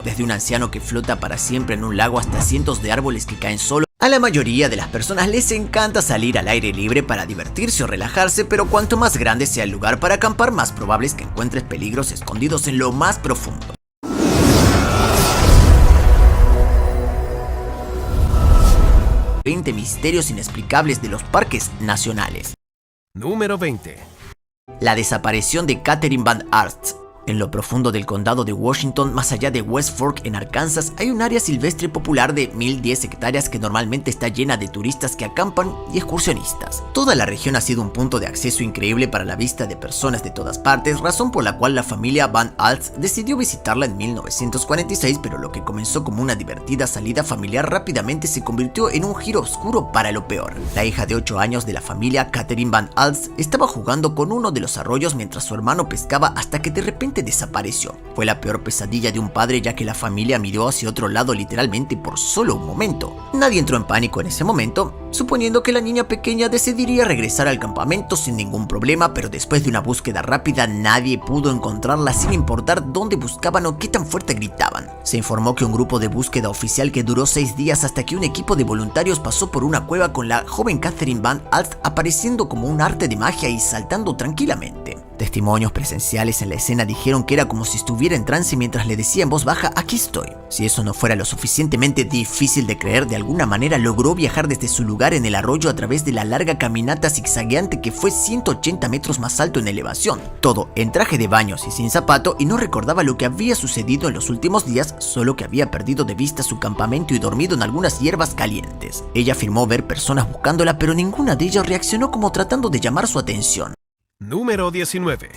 Desde un anciano que flota para siempre en un lago hasta cientos de árboles que caen solos, a la mayoría de las personas les encanta salir al aire libre para divertirse o relajarse, pero cuanto más grande sea el lugar para acampar, más probable es que encuentres peligros escondidos en lo más profundo. ...20 misterios inexplicables de los parques nacionales. Número 20. La desaparición de Katherine Van Aert. En lo profundo del condado de Washington, más allá de West Fork en Arkansas, hay un área silvestre popular de 1010 hectáreas que normalmente está llena de turistas que acampan y excursionistas. Toda la región ha sido un punto de acceso increíble para la vista de personas de todas partes, razón por la cual la familia Van Aert decidió visitarla en 1946, pero lo que comenzó como una divertida salida familiar rápidamente se convirtió en un giro oscuro para lo peor. La hija de 8 años de la familia, Katherine Van Aert, estaba jugando con uno de los arroyos mientras su hermano pescaba hasta que de repente desapareció. Fue la peor pesadilla de un padre, ya que la familia miró hacia otro lado literalmente por solo un momento. Nadie entró en pánico en ese momento, suponiendo que la niña pequeña decidiría regresar al campamento sin ningún problema, pero después de una búsqueda rápida nadie pudo encontrarla sin importar dónde buscaban o qué tan fuerte gritaban. Se informó que un grupo de búsqueda oficial que duró 6 días hasta que un equipo de voluntarios pasó por una cueva con la joven Katherine Van Aert apareciendo como un arte de magia y saltando tranquilamente. Testimonios presenciales en la escena dijeron que era como si estuviera en trance mientras le decía en voz baja: "Aquí estoy". Si eso no fuera lo suficientemente difícil de creer, de alguna manera logró viajar desde su lugar en el arroyo a través de la larga caminata zigzagueante que fue 180 metros más alto en elevación. Todo en traje de baños y sin zapato, y no recordaba lo que había sucedido en los últimos días, solo que había perdido de vista su campamento y dormido en algunas hierbas calientes. Ella afirmó ver personas buscándola, pero ninguna de ellas reaccionó como tratando de llamar su atención. Número 19.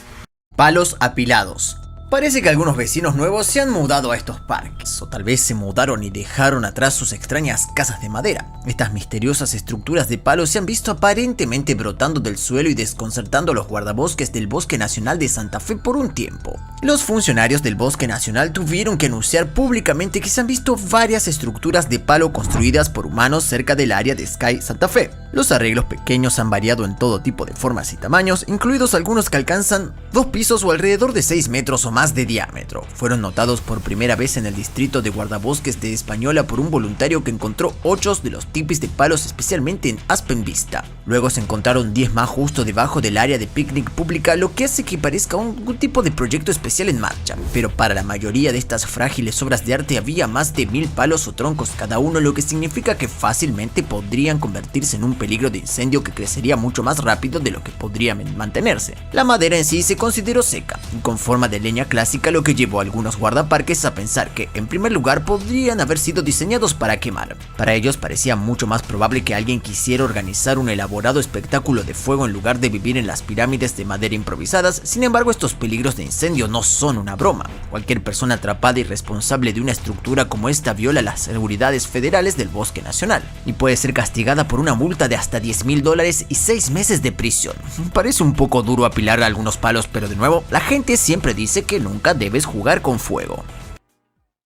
Palos apilados. Parece que algunos vecinos nuevos se han mudado a estos parques, o tal vez se mudaron y dejaron atrás sus extrañas casas de madera. Estas misteriosas estructuras de palos se han visto aparentemente brotando del suelo y desconcertando a los guardabosques del Bosque Nacional de Santa Fe por un tiempo. Los funcionarios del Bosque Nacional tuvieron que anunciar públicamente que se han visto varias estructuras de palo construidas por humanos cerca del área de Sky Santa Fe. Los arreglos pequeños han variado en todo tipo de formas y tamaños, incluidos algunos que alcanzan 2 pisos o alrededor de 6 metros o más de diámetro. Fueron notados por primera vez en el distrito de guardabosques de Española por un voluntario que encontró 8 de los tipos de palos, especialmente en Aspen Vista. Luego se encontraron 10 más justo debajo del área de picnic pública, lo que hace que parezca un tipo de proyecto especial en marcha. Pero para la mayoría de estas frágiles obras de arte había más de 1000 palos o troncos cada uno, lo que significa que fácilmente podrían convertirse en un peligro de incendio que crecería mucho más rápido de lo que podría mantenerse. La madera en sí se consideró seca y con forma de leña clásica, lo que llevó a algunos guardaparques a pensar que, en primer lugar, podrían haber sido diseñados para quemar. Para ellos parecía mucho más probable que alguien quisiera organizar un elaborado espectáculo de fuego en lugar de vivir en las pirámides de madera improvisadas. Sin embargo, estos peligros de incendio no son una broma. Cualquier persona atrapada y responsable de una estructura como esta viola las seguridades federales del Bosque Nacional y puede ser castigada por una multa de hasta $10,000 y 6 meses de prisión. Parece un poco duro apilar algunos palos, pero de nuevo, la gente siempre dice que nunca debes jugar con fuego.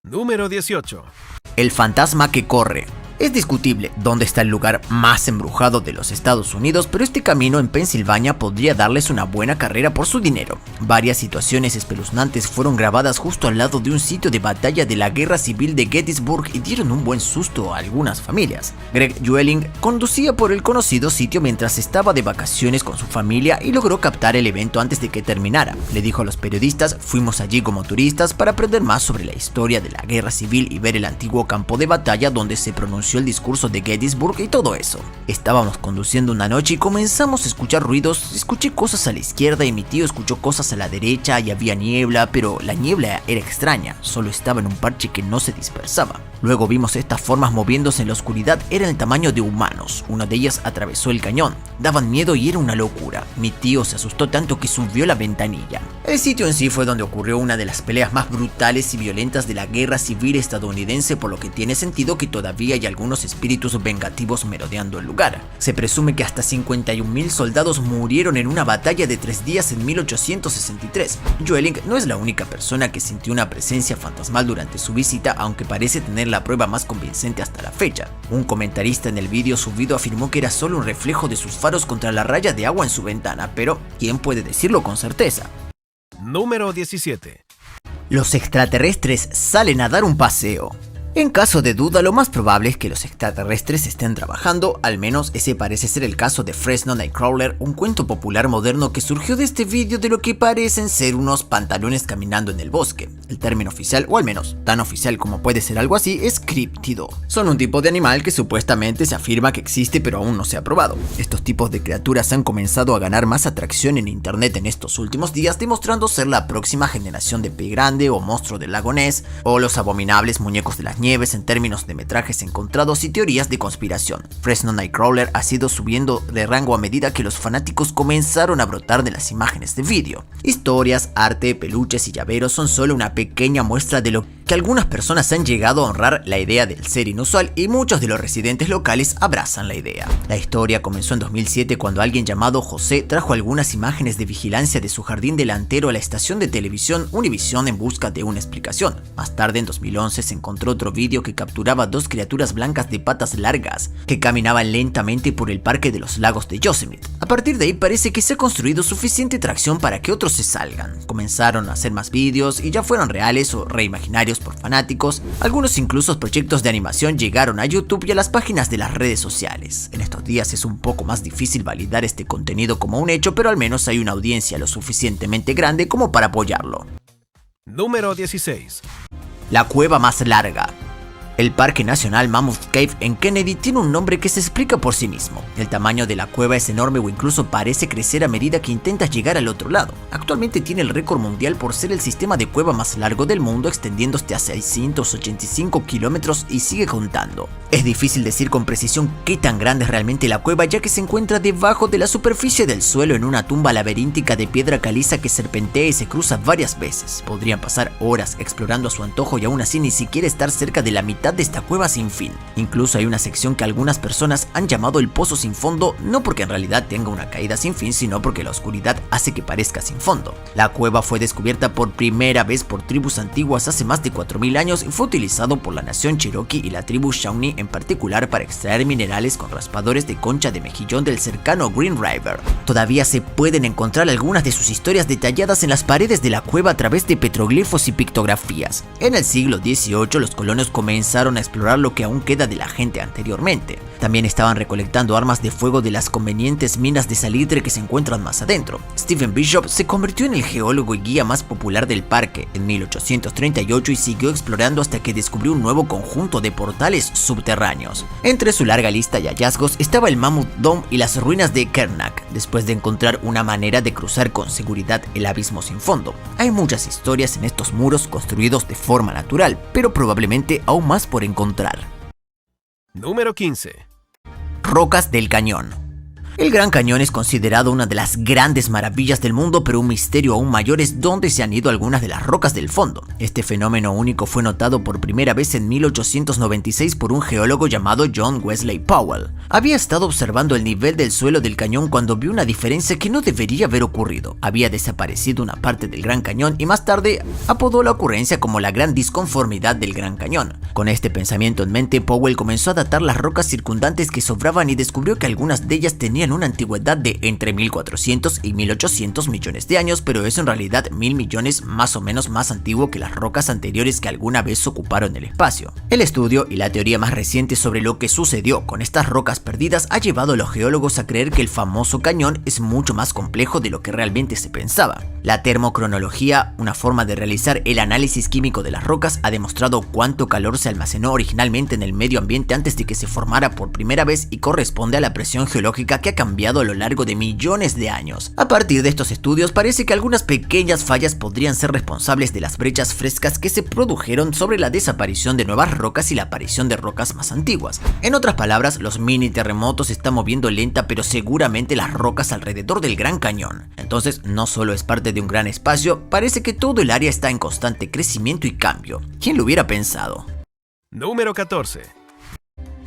Número 18. El fantasma que corre. Es discutible dónde está el lugar más embrujado de los Estados Unidos, pero este camino en Pensilvania podría darles una buena carrera por su dinero. Varias situaciones espeluznantes fueron grabadas justo al lado de un sitio de batalla de la Guerra Civil de Gettysburg y dieron un buen susto a algunas familias. Greg Jueling conducía por el conocido sitio mientras estaba de vacaciones con su familia y logró captar el evento antes de que terminara. Le dijo a los periodistas: "Fuimos allí como turistas para aprender más sobre la historia de la Guerra Civil y ver el antiguo campo de batalla donde se pronunció el discurso de Gettysburg y todo eso. Estábamos conduciendo una noche y comenzamos a escuchar ruidos. Escuché cosas a la izquierda y mi tío escuchó cosas a la derecha y había niebla, pero la niebla era extraña, solo estaba en un parche que no se dispersaba. Luego vimos estas formas moviéndose en la oscuridad, eran el tamaño de humanos. Una de ellas atravesó el cañón. Daban miedo y era una locura. Mi tío se asustó tanto que subió la ventanilla". El sitio en sí fue donde ocurrió una de las peleas más brutales y violentas de la Guerra Civil estadounidense, por lo que tiene sentido que todavía hay algunos espíritus vengativos merodeando el lugar. Se presume que hasta 51,000 soldados murieron en una batalla de 3 días en 1863. Jueling no es la única persona que sintió una presencia fantasmal durante su visita, aunque parece tener la prueba más convincente hasta la fecha. Un comentarista en el vídeo subido afirmó que era solo un reflejo de sus faros contra la raya de agua en su ventana, pero ¿quién puede decirlo con certeza? Número 17. Los extraterrestres salen a dar un paseo. En caso de duda, lo más probable es que los extraterrestres estén trabajando, al menos ese parece ser el caso de Fresno Nightcrawler, un cuento popular moderno que surgió de este vídeo de lo que parecen ser unos pantalones caminando en el bosque. El término oficial, o al menos tan oficial como puede ser algo así, es críptido. Son un tipo de animal que supuestamente se afirma que existe pero aún no se ha probado. Estos tipos de criaturas han comenzado a ganar más atracción en internet en estos últimos días, demostrando ser la próxima generación de pez grande o monstruo del lago Ness, o los abominables muñecos de las nieves en términos de metrajes encontrados y teorías de conspiración. Fresno Nightcrawler ha ido subiendo de rango a medida que los fanáticos comenzaron a brotar de las imágenes de vídeo. Historias, arte, peluches y llaveros son solo una pequeña muestra de lo que algunas personas han llegado a honrar la idea del ser inusual y muchos de los residentes locales abrazan la idea. La historia comenzó en 2007 cuando alguien llamado José trajo algunas imágenes de vigilancia de su jardín delantero a la estación de televisión Univision en busca de una explicación. Más tarde, en 2011, se encontró otro vídeo que capturaba dos criaturas blancas de patas largas que caminaban lentamente por el parque de los lagos de Yosemite. A partir de ahí parece que se ha construido suficiente tracción para que otros se salgan. Comenzaron a hacer más vídeos y ya fueron reales o reimaginarios por fanáticos. Algunos incluso proyectos de animación llegaron a YouTube y a las páginas de las redes sociales. En estos días es un poco más difícil validar este contenido como un hecho, pero al menos hay una audiencia lo suficientemente grande como para apoyarlo. Número 16. La cueva más larga. El Parque Nacional Mammoth Cave en Kennedy tiene un nombre que se explica por sí mismo. El tamaño de la cueva es enorme o incluso parece crecer a medida que intentas llegar al otro lado. Actualmente tiene el récord mundial por ser el sistema de cueva más largo del mundo, extendiéndose a 685 kilómetros y sigue contando. Es difícil decir con precisión qué tan grande es realmente la cueva, ya que se encuentra debajo de la superficie del suelo en una tumba laberíntica de piedra caliza que serpentea y se cruza varias veces. Podrían pasar horas explorando a su antojo y aún así ni siquiera estar cerca de la mitad de esta cueva sin fin. Incluso hay una sección que algunas personas han llamado el pozo sin fondo, no porque en realidad tenga una caída sin fin, sino porque la oscuridad hace que parezca sin fondo. La cueva fue descubierta por primera vez por tribus antiguas hace más de 4000 años y fue utilizado por la nación Cherokee y la tribu Shawnee en particular para extraer minerales con raspadores de concha de mejillón del cercano Green River. Todavía se pueden encontrar algunas de sus historias detalladas en las paredes de la cueva a través de petroglifos y pictografías. En el siglo XVIII los colonos comenzaron a explorar lo que aún queda de la gente anteriormente. También estaban recolectando armas de fuego de las convenientes minas de salitre que se encuentran más adentro. Stephen Bishop se convirtió en el geólogo y guía más popular del parque en 1838 y siguió explorando hasta que descubrió un nuevo conjunto de portales subterráneos. Entre su larga lista de hallazgos estaba el Mammoth Dome y las ruinas de Kernak, después de encontrar una manera de cruzar con seguridad el abismo sin fondo. Hay muchas historias en estos muros construidos de forma natural, pero probablemente aún más por encontrar. Número 15. Rocas del Cañón. El Gran Cañón es considerado una de las grandes maravillas del mundo, pero un misterio aún mayor es dónde se han ido algunas de las rocas del fondo. Este fenómeno único fue notado por primera vez en 1896 por un geólogo llamado John Wesley Powell. Había estado observando el nivel del suelo del cañón cuando vio una diferencia que no debería haber ocurrido. Había desaparecido una parte del Gran Cañón y más tarde apodó la ocurrencia como la gran disconformidad del Gran Cañón. Con este pensamiento en mente, Powell comenzó a datar las rocas circundantes que sobraban y descubrió que algunas de ellas tenían una antigüedad de entre 1400 y 1800 millones de años, pero es en realidad 1000 millones más o menos más antiguo que las rocas anteriores que alguna vez ocuparon el espacio. El estudio y la teoría más reciente sobre lo que sucedió con estas rocas perdidas ha llevado a los geólogos a creer que el famoso cañón es mucho más complejo de lo que realmente se pensaba. La termocronología, una forma de realizar el análisis químico de las rocas, ha demostrado cuánto calor se almacenó originalmente en el medio ambiente antes de que se formara por primera vez y corresponde a la presión geológica que ha cambiado a lo largo de millones de años. A partir de estos estudios parece que algunas pequeñas fallas podrían ser responsables de las brechas frescas que se produjeron sobre la desaparición de nuevas rocas y la aparición de rocas más antiguas. En otras palabras, los mini terremotos están moviendo lenta pero seguramente las rocas alrededor del Gran Cañón. Entonces no solo es parte de un gran espacio, parece que todo el área está en constante crecimiento y cambio. ¿Quién lo hubiera pensado? Número 14.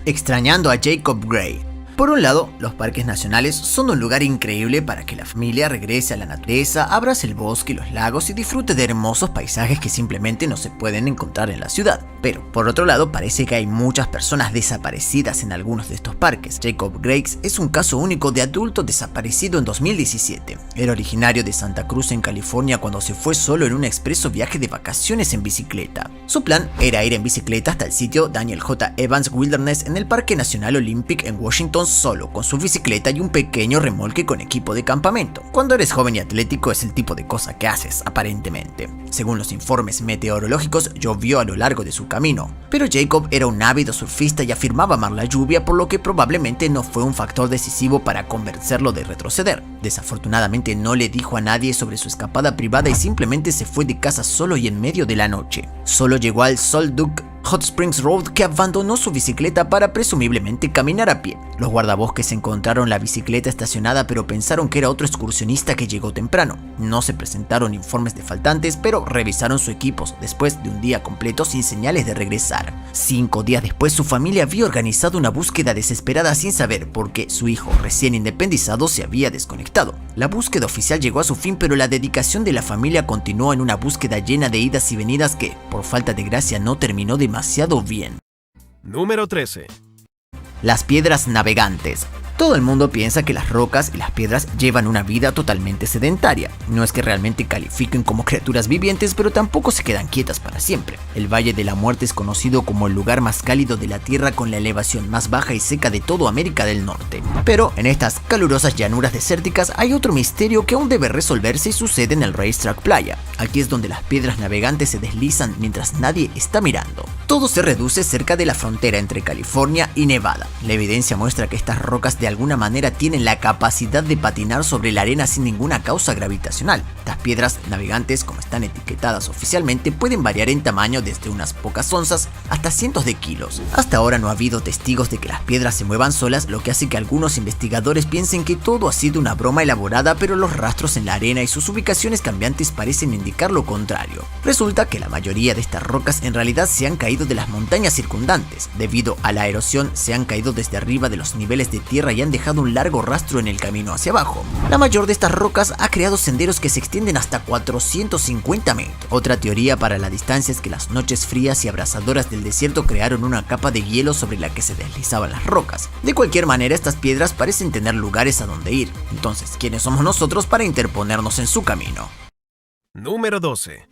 Extrañando a Jacob Gray. Por un lado, los parques nacionales son un lugar increíble para que la familia regrese a la naturaleza, abrace el bosque y los lagos y disfrute de hermosos paisajes que simplemente no se pueden encontrar en la ciudad. Pero, por otro lado, parece que hay muchas personas desaparecidas en algunos de estos parques. Jacob Graves es un caso único de adulto desaparecido en 2017. Era originario de Santa Cruz, en California, cuando se fue solo en un expreso viaje de vacaciones en bicicleta. Su plan era ir en bicicleta hasta el sitio Daniel J. Evans Wilderness en el Parque Nacional Olympic en Washington solo, con su bicicleta y un pequeño remolque con equipo de campamento. Cuando eres joven y atlético es el tipo de cosa que haces, aparentemente. Según los informes meteorológicos, llovió a lo largo de su camino, pero Jacob era un ávido surfista y afirmaba amar la lluvia, por lo que probablemente no fue un factor decisivo para convencerlo de retroceder. Desafortunadamente no le dijo a nadie sobre su escapada privada y simplemente se fue de casa solo y en medio de la noche. Solo llegó al Salt Duck Hot Springs Road, que abandonó su bicicleta para presumiblemente caminar a pie. Los guardabosques encontraron la bicicleta estacionada, pero pensaron que era otro excursionista que llegó temprano. No se presentaron informes de faltantes, pero revisaron su equipo después de un día completo sin señales de regresar. 5 días después, su familia había organizado una búsqueda desesperada sin saber por qué su hijo recién independizado se había desconectado. La búsqueda oficial llegó a su fin, pero la dedicación de la familia continuó en una búsqueda llena de idas y venidas que, por falta de gracia, no terminó demasiado bien. Número 13. Las piedras navegantes. Todo el mundo piensa que las rocas y las piedras llevan una vida totalmente sedentaria. No es que realmente califiquen como criaturas vivientes, pero tampoco se quedan quietas para siempre. El Valle de la Muerte es conocido como el lugar más cálido de la Tierra, con la elevación más baja y seca de toda América del Norte. Pero en estas calurosas llanuras desérticas hay otro misterio que aún debe resolverse y sucede en el Racetrack Playa. Aquí es donde las piedras navegantes se deslizan mientras nadie está mirando. Todo se reduce cerca de la frontera entre California y Nevada. La evidencia muestra que estas rocas de alguna manera tienen la capacidad de patinar sobre la arena sin ninguna causa gravitacional. Estas piedras navegantes, como están etiquetadas oficialmente, pueden variar en tamaño desde unas pocas onzas hasta cientos de kilos. Hasta ahora no ha habido testigos de que las piedras se muevan solas, lo que hace que algunos investigadores piensen que todo ha sido una broma elaborada, pero los rastros en la arena y sus ubicaciones cambiantes parecen indicar lo contrario. Resulta que la mayoría de estas rocas en realidad se han caído de las montañas circundantes. Debido a la erosión, se han caído desde arriba de los niveles de tierra y han dejado un largo rastro en el camino hacia abajo. La mayor de estas rocas ha creado senderos que se extienden hasta 450 metros. Otra teoría para la distancia es que las noches frías y abrasadoras del desierto crearon una capa de hielo sobre la que se deslizaban las rocas. De cualquier manera, estas piedras parecen tener lugares a donde ir. Entonces, ¿quiénes somos nosotros para interponernos en su camino? Número 12.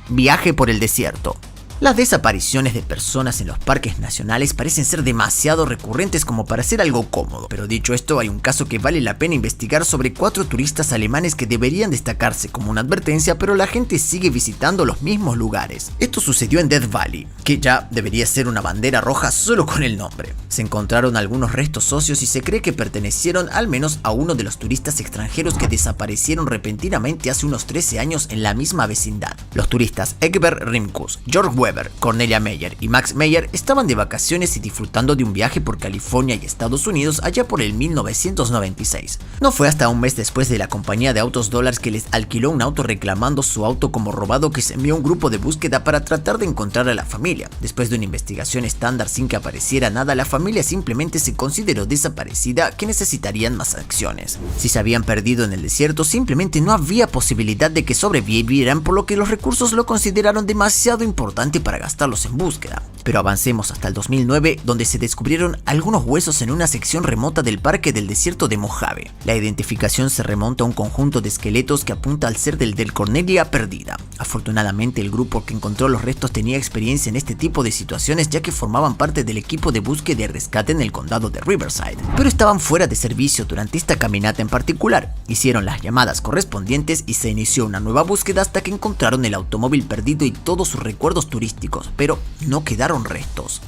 Viaje por el desierto. Las desapariciones de personas en los parques nacionales parecen ser demasiado recurrentes como para ser algo cómodo. Pero dicho esto, hay un caso que vale la pena investigar sobre 4 turistas alemanes que deberían destacarse como una advertencia, pero la gente sigue visitando los mismos lugares. Esto sucedió en Death Valley, que ya debería ser una bandera roja solo con el nombre. Se encontraron algunos restos óseos y se cree que pertenecieron al menos a uno de los turistas extranjeros que desaparecieron repentinamente hace unos 13 años en la misma vecindad. Los turistas Egbert Rimkus, Georg Weber, Cornelia Meyer y Max Meyer estaban de vacaciones y disfrutando de un viaje por California y Estados Unidos allá por el 1996. No fue hasta un mes después de la compañía de autos Dollars que les alquiló un auto reclamando su auto como robado que se envió un grupo de búsqueda para tratar de encontrar a la familia. Después de una investigación estándar sin que apareciera nada, la familia simplemente se consideró desaparecida, que necesitarían más acciones. Si se habían perdido en el desierto, simplemente no había posibilidad de que sobrevivieran, por lo que los recursos lo consideraron demasiado importante para gastarlos en búsqueda. Pero avancemos hasta el 2009, donde se descubrieron algunos huesos en una sección remota del parque del desierto de Mojave. La identificación se remonta a un conjunto de esqueletos que apunta al ser del Cornelia perdida. Afortunadamente, el grupo que encontró los restos tenía experiencia en este tipo de situaciones, ya que formaban parte del equipo de búsqueda y rescate en el condado de Riverside, pero estaban fuera de servicio durante esta caminata en particular. Hicieron las llamadas correspondientes y se inició una nueva búsqueda hasta que encontraron el automóvil perdido y todos sus recuerdos turísticos, pero no quedaron restos.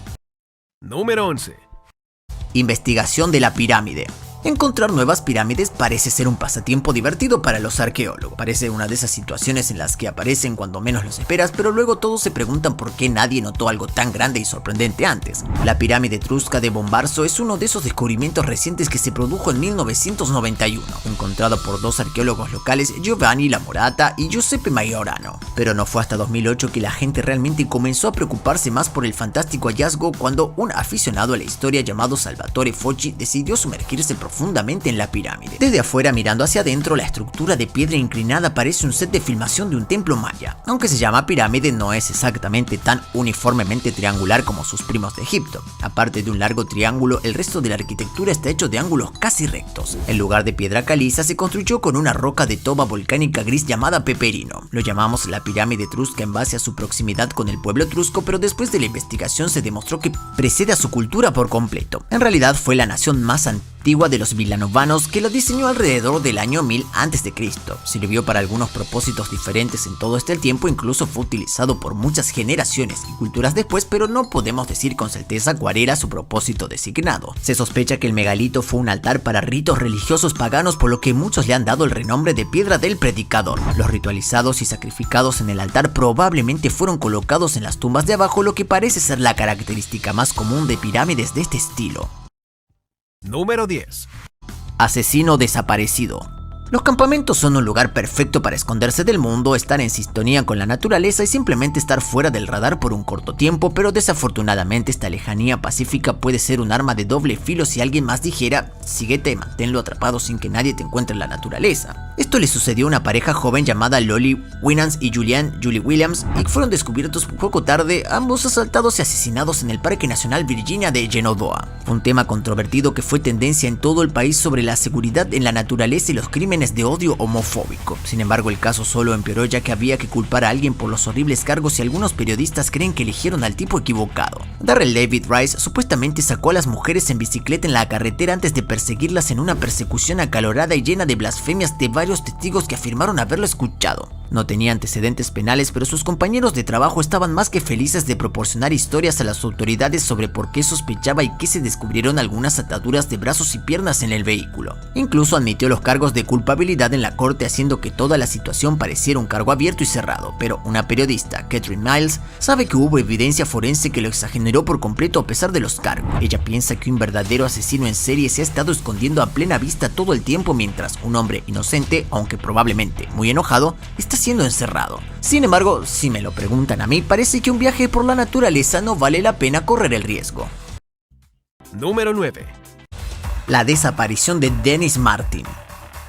Número 11. Investigación de la pirámide. Encontrar nuevas pirámides parece ser un pasatiempo divertido para los arqueólogos. Parece una de esas situaciones en las que aparecen cuando menos los esperas, pero luego todos se preguntan por qué nadie notó algo tan grande y sorprendente antes. La pirámide etrusca de Bombarzo es uno de esos descubrimientos recientes que se produjo en 1991, encontrado por 2 arqueólogos locales, Giovanni Lamorata y Giuseppe Majorano. Pero no fue hasta 2008 que la gente realmente comenzó a preocuparse más por el fantástico hallazgo, cuando un aficionado a la historia llamado Salvatore Focci decidió sumergirse profundamente en la pirámide. Desde afuera, mirando hacia adentro, la estructura de piedra inclinada parece un set de filmación de un templo maya. Aunque se llama pirámide, no es exactamente tan uniformemente triangular como sus primos de Egipto. Aparte de un largo triángulo, el resto de la arquitectura está hecho de ángulos casi rectos. En lugar de piedra caliza, se construyó con una roca de toba volcánica gris llamada peperino. Lo llamamos la pirámide etrusca en base a su proximidad con el pueblo etrusco, pero después de la investigación se demostró que precede a su cultura por completo. En realidad fue la nación más antigua de los vilanovanos que lo diseñó alrededor del año 1000 a.C. Sirvió para algunos propósitos diferentes en todo este tiempo, incluso fue utilizado por muchas generaciones y culturas después, pero no podemos decir con certeza cuál era su propósito designado. Se sospecha que el megalito fue un altar para ritos religiosos paganos, por lo que muchos le han dado el renombre de piedra del predicador. Los ritualizados y sacrificados en el altar probablemente fueron colocados en las tumbas de abajo, lo que parece ser la característica más común de pirámides de este estilo. Número 10. Asesino desaparecido. Los campamentos son un lugar perfecto para esconderse del mundo, estar en sintonía con la naturaleza y simplemente estar fuera del radar por un corto tiempo, pero desafortunadamente esta lejanía pacífica puede ser un arma de doble filo si alguien más dijera: síguete, manténlo atrapado sin que nadie te encuentre en la naturaleza. Esto le sucedió a una pareja joven llamada Lolly Winans y Julie Williams, y fueron descubiertos poco tarde, ambos asaltados y asesinados en el Parque Nacional Virginia de Shenandoah. Fue un tema controvertido que fue tendencia en todo el país sobre la seguridad en la naturaleza y los crímenes de odio homofóbico. Sin embargo, el caso solo empeoró, ya que había que culpar a alguien por los horribles cargos y algunos periodistas creen que eligieron al tipo equivocado. Darrell David Rice supuestamente sacó a las mujeres en bicicleta en la carretera antes de perseguirlas en una persecución acalorada y llena de blasfemias de varios testigos que afirmaron haberlo escuchado. No tenía antecedentes penales, pero sus compañeros de trabajo estaban más que felices de proporcionar historias a las autoridades sobre por qué sospechaba y que se descubrieron algunas ataduras de brazos y piernas en el vehículo. Incluso admitió los cargos de culpabilidad en la corte, haciendo que toda la situación pareciera un cargo abierto y cerrado, pero una periodista, Catherine Miles, sabe que hubo evidencia forense que lo exageró por completo a pesar de los cargos. Ella piensa que un verdadero asesino en serie se ha estado escondiendo a plena vista todo el tiempo, mientras un hombre inocente, aunque probablemente muy enojado, está siendo encerrado. Sin embargo, si me lo preguntan a mí, parece que un viaje por la naturaleza no vale la pena correr el riesgo. Número 9. La desaparición de Dennis Martin.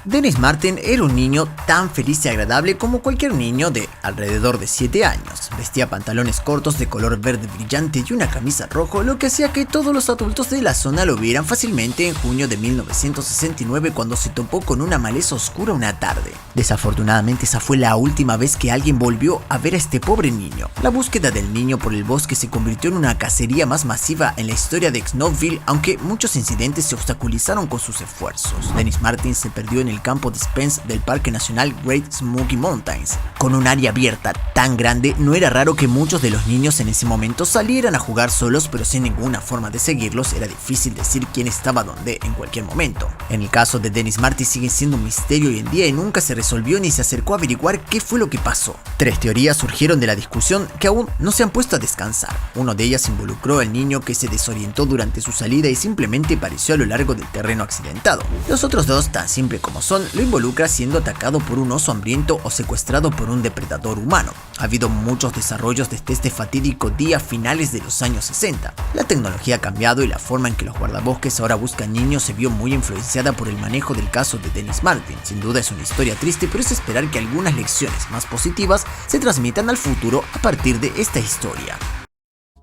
Dennis Martin era un niño tan feliz y agradable como cualquier niño de alrededor de 7 años. Vestía pantalones cortos de color verde brillante y una camisa roja, lo que hacía que todos los adultos de la zona lo vieran fácilmente en junio de 1969, cuando se topó con una maleza oscura una tarde. Desafortunadamente, esa fue la última vez que alguien volvió a ver a este pobre niño. La búsqueda del niño por el bosque se convirtió en una cacería más masiva en la historia de Knoxville, aunque muchos incidentes se obstaculizaron con sus esfuerzos. Dennis Martin se perdió en el campo de Spence del Parque Nacional Great Smoky Mountains. Con un área abierta tan grande, no era raro que muchos de los niños en ese momento salieran a jugar solos, pero sin ninguna forma de seguirlos. Era difícil decir quién estaba dónde en cualquier momento. En el caso de Dennis Martin sigue siendo un misterio hoy en día y nunca se resolvió ni se acercó a averiguar qué fue lo que pasó. 3 teorías surgieron de la discusión que aún no se han puesto a descansar. Una de ellas involucró al niño, que se desorientó durante su salida y simplemente apareció a lo largo del terreno accidentado. Los otros dos, tan simple como son, lo involucra siendo atacado por un oso hambriento o secuestrado por un depredador humano. Ha habido muchos desarrollos desde este fatídico día a finales de los años 60. La tecnología ha cambiado y la forma en que los guardabosques ahora buscan niños se vio muy influenciada por el manejo del caso de Dennis Martin. Sin duda es una historia triste, pero es esperar que algunas lecciones más positivas se transmitan al futuro a partir de esta historia.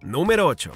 Número 8.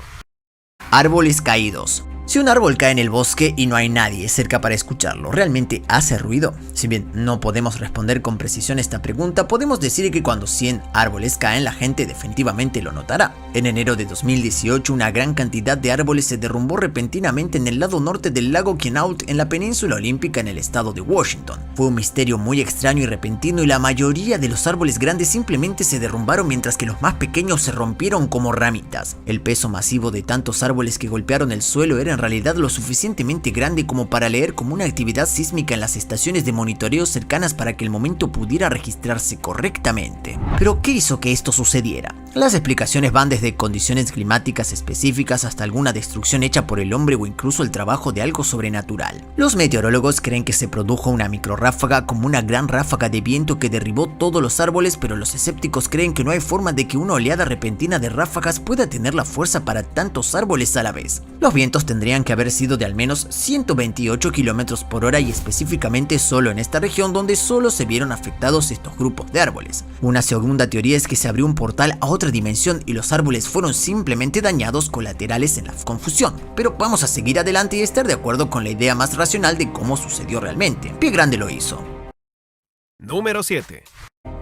Árboles caídos. Si un árbol cae en el bosque y no hay nadie cerca para escucharlo, ¿realmente hace ruido? Si bien no podemos responder con precisión esta pregunta, podemos decir que cuando 100 árboles caen, la gente definitivamente lo notará. En enero de 2018, una gran cantidad de árboles se derrumbó repentinamente en el lado norte del lago Quinault, en la península olímpica en el estado de Washington. Fue un misterio muy extraño y repentino, y la mayoría de los árboles grandes simplemente se derrumbaron, mientras que los más pequeños se rompieron como ramitas. El peso masivo de tantos árboles que golpearon el suelo era en realidad lo suficientemente grande como para leer como una actividad sísmica en las estaciones de monitoreo cercanas para que el momento pudiera registrarse correctamente. Pero ¿qué hizo que esto sucediera? Las explicaciones van desde condiciones climáticas específicas hasta alguna destrucción hecha por el hombre o incluso el trabajo de algo sobrenatural. Los meteorólogos creen que se produjo una microrráfaga, como una gran ráfaga de viento que derribó todos los árboles, pero los escépticos creen que no hay forma de que una oleada repentina de ráfagas pueda tener la fuerza para tantos árboles a la vez. Los vientos tendrán tendrían que haber sido de al menos 128 km por hora y específicamente solo en esta región donde solo se vieron afectados estos grupos de árboles. Una segunda teoría es que se abrió un portal a otra dimensión y los árboles fueron simplemente dañados colaterales en la confusión. Pero vamos a seguir adelante y estar de acuerdo con la idea más racional de cómo sucedió realmente. Pie Grande lo hizo. Número 7.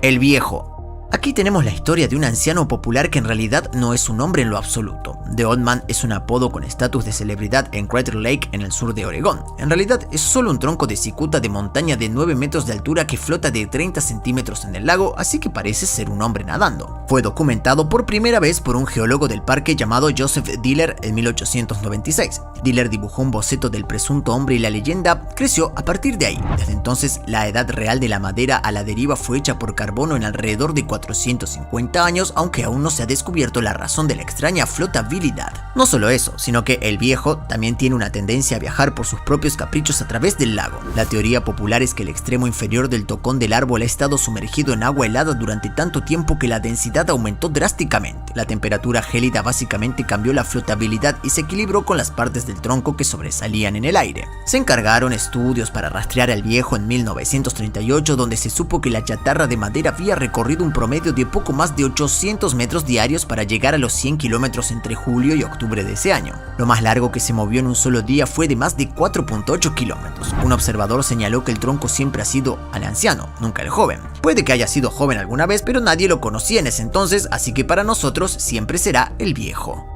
El Viejo. Aquí tenemos la historia de un anciano popular que en realidad no es un hombre en lo absoluto. The Old Man es un apodo con estatus de celebridad en Crater Lake en el sur de Oregón. En realidad es solo un tronco de cicuta de montaña de 9 metros de altura que flota de 30 centímetros en el lago, así que parece ser un hombre nadando. Fue documentado por primera vez por un geólogo del parque llamado Joseph Diller en 1896. Diller dibujó un boceto del presunto hombre y la leyenda creció a partir de ahí. Desde entonces, la edad real de la madera a la deriva fue hecha por carbono en alrededor de 450 años, aunque aún no se ha descubierto la razón de la extraña flotabilidad. No solo eso, sino que el Viejo también tiene una tendencia a viajar por sus propios caprichos a través del lago. La teoría popular es que el extremo inferior del tocón del árbol ha estado sumergido en agua helada durante tanto tiempo que la densidad aumentó drásticamente. La temperatura gélida básicamente cambió la flotabilidad y se equilibró con las partes del tronco que sobresalían en el aire. Se encargaron estudios para rastrear al Viejo en 1938, donde se supo que la chatarra de madera había recorrido un promedio de poco más de 800 metros diarios para llegar a los 100 kilómetros entre julio y octubre de ese año. Lo más largo que se movió en un solo día fue de más de 4.8 kilómetros. Un observador señaló que el tronco siempre ha sido al anciano, nunca el joven. Puede que haya sido joven alguna vez, pero nadie lo conocía en ese entonces, así que para nosotros siempre será el Viejo.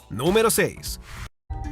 Número 6.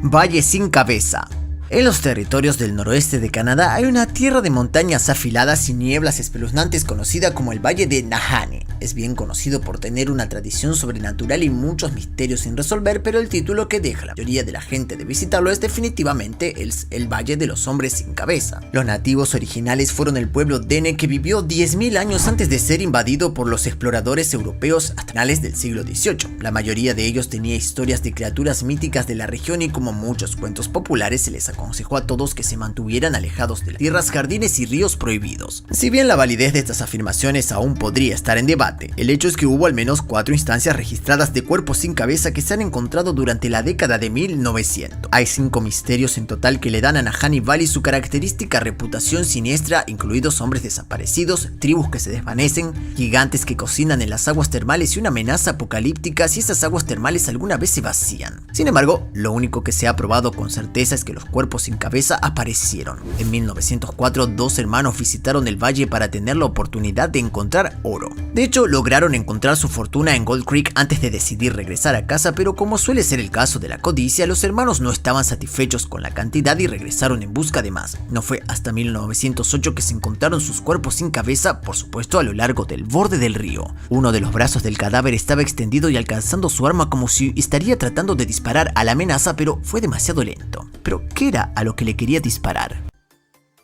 Valle sin cabeza. En los territorios del noroeste de Canadá hay una tierra de montañas afiladas y nieblas espeluznantes conocida como el Valle de Nahanni. Es bien conocido por tener una tradición sobrenatural y muchos misterios sin resolver, pero el título que deja la mayoría de la gente de visitarlo es definitivamente el Valle de los Hombres sin Cabeza. Los nativos originales fueron el pueblo Dene, que vivió 10.000 años antes de ser invadido por los exploradores europeos hasta finales del siglo XVIII. La mayoría de ellos tenía historias de criaturas míticas de la región y, como muchos cuentos populares, se les aconsejó a todos que se mantuvieran alejados de las tierras, jardines y ríos prohibidos. Si bien la validez de estas afirmaciones aún podría estar en debate, el hecho es que hubo al menos 4 instancias registradas de cuerpos sin cabeza que se han encontrado durante la década de 1900. Hay 5 misterios en total que le dan a Nahanni Valley su característica reputación siniestra, incluidos hombres desaparecidos, tribus que se desvanecen, gigantes que cocinan en las aguas termales y una amenaza apocalíptica si esas aguas termales alguna vez se vacían. Sin embargo, lo único que se ha probado con certeza es que los cuerpos sin cabeza aparecieron. En 1904, 2 hermanos visitaron el valle para tener la oportunidad de encontrar oro. De hecho, lograron encontrar su fortuna en Gold Creek antes de decidir regresar a casa, pero como suele ser el caso de la codicia, los hermanos no estaban satisfechos con la cantidad y regresaron en busca de más. No fue hasta 1908 que se encontraron sus cuerpos sin cabeza, por supuesto a lo largo del borde del río. Uno de los brazos del cadáver estaba extendido y alcanzando su arma como si estaría tratando de disparar a la amenaza, pero fue demasiado lento. ¿Pero qué era a lo que le quería disparar?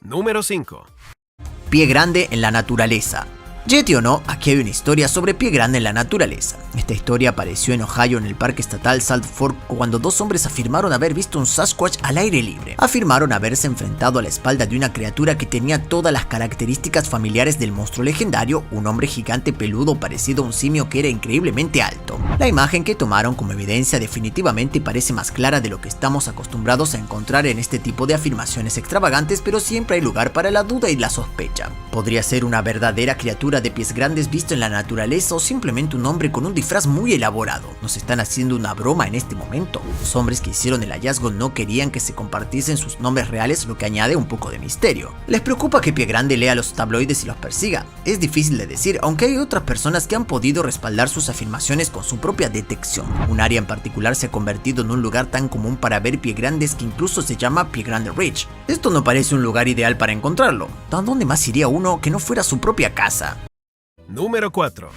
Número 5. Pie Grande en la naturaleza. Yeti o no, aquí hay una historia sobre Pie Grande en la naturaleza. Esta historia apareció en Ohio en el parque estatal Salt Fork cuando 2 hombres afirmaron haber visto un Sasquatch al aire libre. Afirmaron haberse enfrentado a la espalda de una criatura que tenía todas las características familiares del monstruo legendario, un hombre gigante peludo parecido a un simio que era increíblemente alto. La imagen que tomaron como evidencia definitivamente parece más clara de lo que estamos acostumbrados a encontrar en este tipo de afirmaciones extravagantes, pero siempre hay lugar para la duda y la sospecha. Podría ser una verdadera criatura de pies grandes visto en la naturaleza o simplemente un hombre con un disfraz muy elaborado. ¿Nos están haciendo una broma en este momento? Los hombres que hicieron el hallazgo no querían que se compartiesen sus nombres reales, lo que añade un poco de misterio. ¿Les preocupa que Pie Grande lea los tabloides y los persiga? Es difícil de decir, aunque hay otras personas que han podido respaldar sus afirmaciones con su propia detección. Un área en particular se ha convertido en un lugar tan común para ver pie grandes que incluso se llama Pie Grande Ridge. Esto no parece un lugar ideal para encontrarlo. ¿A dónde más iría uno que no fuera su propia casa? Número 4.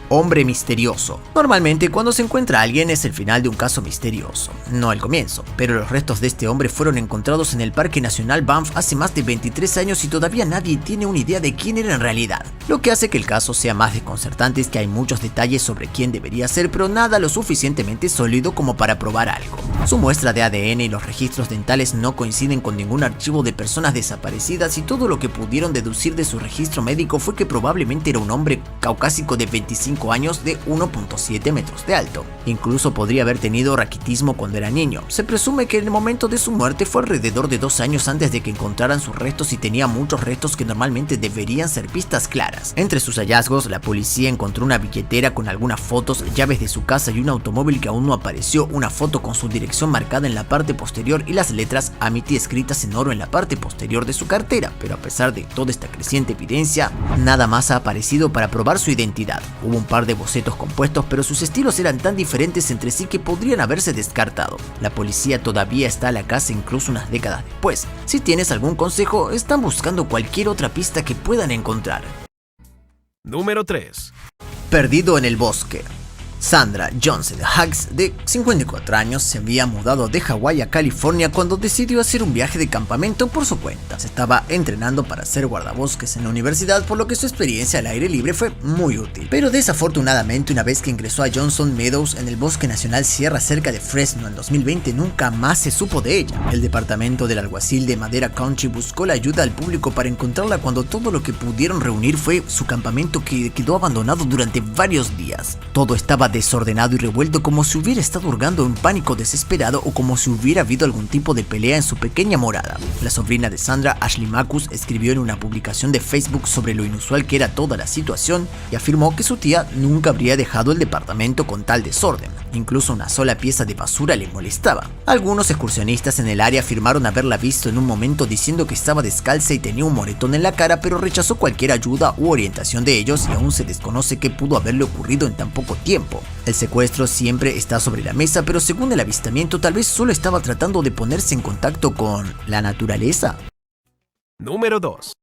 Hombre misterioso. Normalmente cuando se encuentra a alguien es el final de un caso misterioso, no el comienzo, pero los restos de este hombre fueron encontrados en el Parque Nacional Banff hace más de 23 años y todavía nadie tiene una idea de quién era en realidad. Lo que hace que el caso sea más desconcertante es que hay muchos detalles sobre quién debería ser, pero nada lo suficientemente sólido como para probar algo. Su muestra de ADN y los registros dentales no coinciden con ningún archivo de personas desaparecidas y todo lo que pudieron deducir de su registro médico fue que probablemente era un hombre caucásico de 25 5 años de 1.7 metros de alto. Incluso podría haber tenido raquitismo cuando era niño. Se presume que en el momento de su muerte fue alrededor de 2 años antes de que encontraran sus restos y tenía muchos restos que normalmente deberían ser pistas claras. Entre sus hallazgos, la policía encontró una billetera con algunas fotos, llaves de su casa y un automóvil que aún no apareció, una foto con su dirección marcada en la parte posterior y las letras Amity escritas en oro en la parte posterior de su cartera. Pero a pesar de toda esta creciente evidencia, nada más ha aparecido para probar su identidad. Hubo un par de bocetos compuestos, pero sus estilos eran tan diferentes entre sí que podrían haberse descartado. La policía todavía está a la caza incluso unas décadas después. Si tienes algún consejo, están buscando cualquier otra pista que puedan encontrar. Número 3. Perdido en el bosque. Sandra Johnson Huggs, de 54 años, se había mudado de Hawái a California cuando decidió hacer un viaje de campamento por su cuenta. Se estaba entrenando para ser guardabosques en la universidad, por lo que su experiencia al aire libre fue muy útil. Pero desafortunadamente, una vez que ingresó a Johnson Meadows en el Bosque Nacional Sierra cerca de Fresno en 2020, nunca más se supo de ella. El departamento del alguacil de Madera County buscó la ayuda al público para encontrarla cuando todo lo que pudieron reunir fue su campamento, que quedó abandonado durante varios días. Todo estaba desordenado y revuelto, como si hubiera estado hurgando en pánico desesperado o como si hubiera habido algún tipo de pelea en su pequeña morada. La sobrina de Sandra, Ashley Macus, escribió en una publicación de Facebook sobre lo inusual que era toda la situación y afirmó que su tía nunca habría dejado el departamento con tal desorden. Incluso una sola pieza de basura le molestaba. Algunos excursionistas en el área afirmaron haberla visto en un momento diciendo que estaba descalza y tenía un moretón en la cara, pero rechazó cualquier ayuda u orientación de ellos y aún se desconoce qué pudo haberle ocurrido en tan poco tiempo. El secuestro siempre está sobre la mesa, pero según el avistamiento tal vez solo estaba tratando de ponerse en contacto con la naturaleza. Número 2.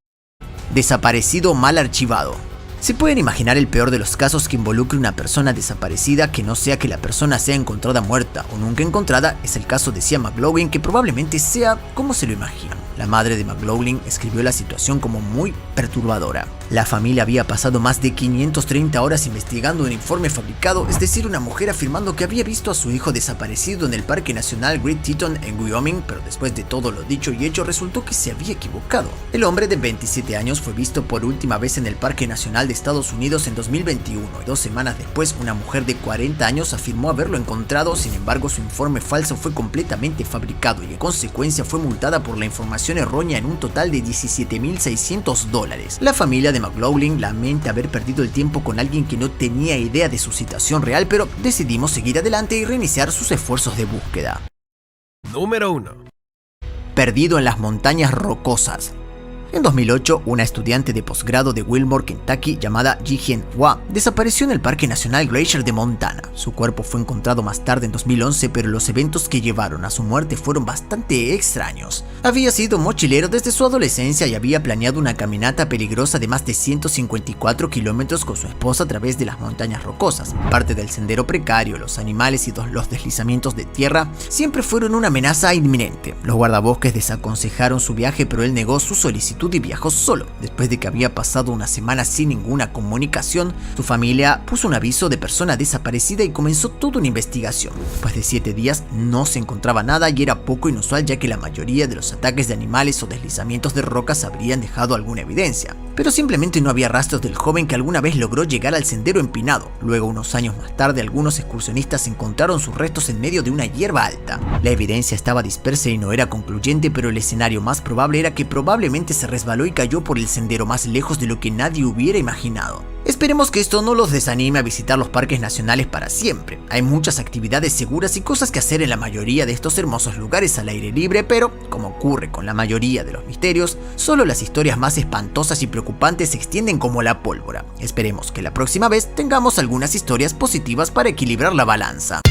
Desaparecido mal archivado. Se pueden imaginar el peor de los casos que involucre una persona desaparecida, que no sea que la persona sea encontrada muerta o nunca encontrada. Es el caso de Sia McLaughlin, que probablemente sea como se lo imaginan. La madre de McLaughlin escribió la situación como muy perturbadora. La familia había pasado más de 530 horas investigando un informe fabricado, es decir, una mujer afirmando que había visto a su hijo desaparecido en el Parque Nacional Great Teton en Wyoming, pero después de todo lo dicho y hecho resultó que se había equivocado. El hombre de 27 años fue visto por última vez en el Parque Nacional de Estados Unidos en 2021 y 2 semanas después una mujer de 40 años afirmó haberlo encontrado. Sin embargo, su informe falso fue completamente fabricado y en consecuencia fue multada por la información errónea en un total de $17,600. La familia de McLaughlin lamenta haber perdido el tiempo con alguien que no tenía idea de su situación real, pero decidimos seguir adelante y reiniciar sus esfuerzos de búsqueda. Número 1. Perdido en las montañas rocosas. En 2008, una estudiante de posgrado de Wilmore, Kentucky, llamada Ji-Hyen Hwa, desapareció en el Parque Nacional Glacier de Montana. Su cuerpo fue encontrado más tarde en 2011, pero los eventos que llevaron a su muerte fueron bastante extraños. Había sido mochilero desde su adolescencia y había planeado una caminata peligrosa de más de 154 kilómetros con su esposa a través de las montañas rocosas. Parte del sendero precario, los animales y los deslizamientos de tierra siempre fueron una amenaza inminente. Los guardabosques desaconsejaron su viaje, pero él negó su solicitud y viajó solo. Después de que había pasado una semana sin ninguna comunicación, su familia puso un aviso de persona desaparecida y comenzó toda una investigación. Después de 7 días no se encontraba nada y era poco inusual, ya que la mayoría de los ataques de animales o deslizamientos de rocas habrían dejado alguna evidencia. Pero simplemente no había rastros del joven que alguna vez logró llegar al sendero empinado. Luego, unos años más tarde, algunos excursionistas encontraron sus restos en medio de una hierba alta. La evidencia estaba dispersa y no era concluyente, pero el escenario más probable era que probablemente se resbaló y cayó por el sendero más lejos de lo que nadie hubiera imaginado. Esperemos que esto no los desanime a visitar los parques nacionales para siempre. Hay muchas actividades seguras y cosas que hacer en la mayoría de estos hermosos lugares al aire libre, pero, como ocurre con la mayoría de los misterios, solo las historias más espantosas y preocupantes se extienden como la pólvora. Esperemos que la próxima vez tengamos algunas historias positivas para equilibrar la balanza.